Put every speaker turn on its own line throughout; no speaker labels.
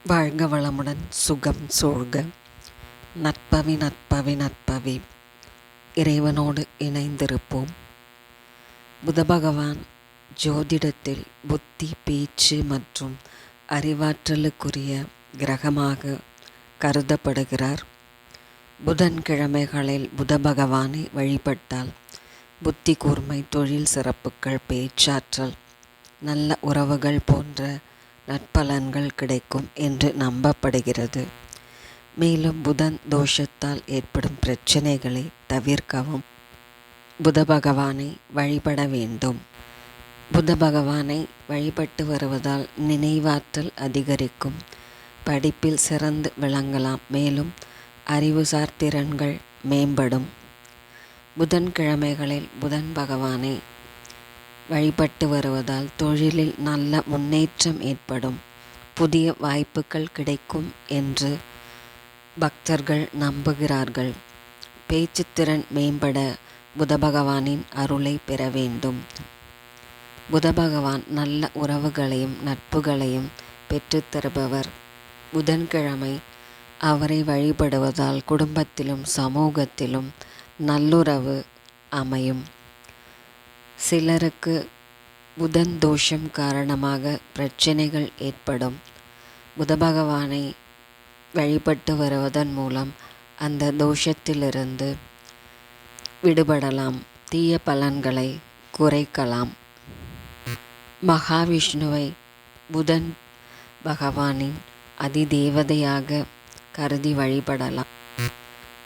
வாழ்க வளமுடன், சுகம் சூழ்க. நற்பவி நற்பவி நற்பவி. இறைவனோடு இணைந்திருப்போம். புதபகவான் ஜோதிடத்தில் புத்தி, பேச்சு மற்றும் அறிவாற்றலுக்குரிய கிரகமாக கருதப்படுகிறார். புதன்கிழமைகளில் புதபகவானை வழிபட்டால் புத்தி கூர்மை, தொழில் சிறப்புகள், பேச்சாற்றல், நல்ல உறவுகள் போன்ற நற்பலன்கள் கிடைக்கும் என்று நம்பப்படுகிறது. மேலும் புதன் தோஷத்தால் ஏற்படும் பிரச்சனைகளை தவிர்க்கவும் புத பகவானை வழிபட வேண்டும். புத பகவானை வழிபட்டு வருவதால் நினைவாற்றல் அதிகரிக்கும், படிப்பில் சிறந்து விளங்கலாம், மேலும் அறிவுசார் திறன்கள் மேம்படும். புதன்கிழமைகளில் புதன் பகவானை வழிபட்டு வருவதால் தொழிலில் நல்ல முன்னேற்றம் ஏற்படும், புதிய வாய்ப்புகள் கிடைக்கும் என்று பக்தர்கள் நம்புகிறார்கள். பேச்சுத்திறன் மேம்பட புத பகவானின் அருளை பெற வேண்டும். புத பகவான் நல்ல உறவுகளையும் நட்புகளையும் பெற்றுத்தருபவர். புதன்கிழமை அவரை வழிபடுவதால் குடும்பத்திலும் சமூகத்திலும் நல்லுறவு அமையும். சிலருக்கு புதன் தோஷம் காரணமாக பிரச்சனைகள் ஏற்படும். புத பகவானை வழிபட்டு வருவதன் மூலம் அந்த தோஷத்திலிருந்து விடுபடலாம், தீய பலன்களை குறைக்கலாம். மகாவிஷ்ணுவை புதன் பகவானின் அதிதேவதையாக கருதி வழிபடலாம்.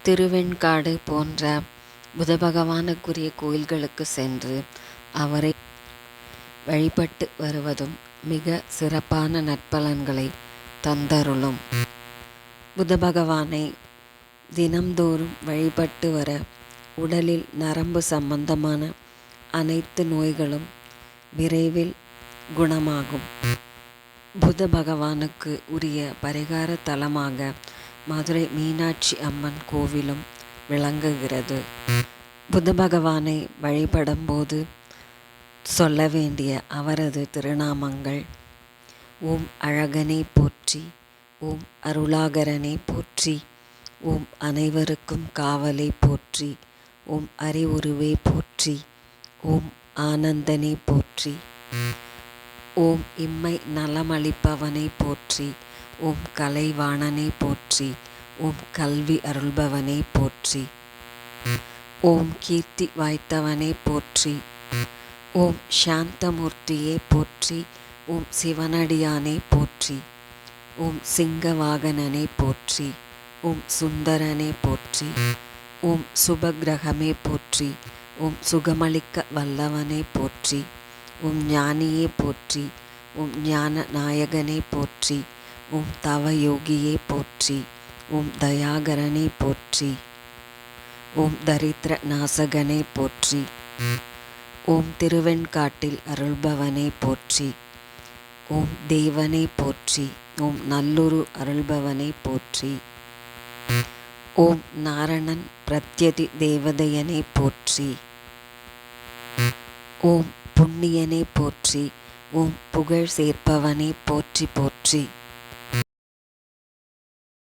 திருவெண்காடு போன்ற புத பகவானுக்குரிய கோயில்களுக்கு சென்று அவரை வழிபட்டு வருவதும் மிக சிறப்பான நற்பலன்களை தந்தருளும். புத பகவானை தினம்தோறும் வழிபட்டு வர உடலில் நரம்பு சம்பந்தமான அனைத்து நோய்களும் விரைவில் குணமாகும். புத பகவானுக்கு உரிய பரிகார தலமாக மதுரை மீனாட்சி அம்மன் கோவிலும் விளங்குகிறது. புத பகவானை வழிபடும் போது சொல்ல வேண்டிய அவரது திருநாமங்கள்: ஓம் அழகனே போற்றி, ஓம் அருளாகரனே போற்றி, ஓம் அனைவருக்கும் காவலே போற்றி, ஓம் அறிவுருவே போற்றி, ஓம் ஆனந்தனே போற்றி, ஓம் இம்மை நலமளிப்பவனை போற்றி, ஓம் கலைவாணனை போற்றி, ஓம் கல்வி அருள்பவனை போற்றி, ஓம் கீர்த்தி வாய்த்தவனை போற்றி, ஓம் சாந்தமூர்த்தியே போற்றி, ஓம் சிவனடியானை போற்றி, ஓம் சிங்கவாகனனை போற்றி, ஓம் சுந்தரனை போற்றி, ஓம் சுபகிரகமே போற்றி, ஓம் சுகமளிக்க வல்லவனை போற்றி, ஓம் ஞானியே போற்றி, ஓம் ஞான நாயகனை போற்றி, ஓம் தவயோகியே போற்றி, ஓம் தயாகரனை போற்றி, ஓம் தரித்திர நாசகனை போற்றி, ஓம் திருவெண்காட்டில் அருள்பவனை போற்றி, ஓம் தேவனை போற்றி, ஓம் நல்லுரு அருள்பவனை போற்றி, ஓம் நாரணன் பிரத்யதி தேவதையனை போற்றி, ஓம் புண்ணியனை போற்றி, ஓம் புகழ் சேர்ப்பவனை போற்றி போற்றி.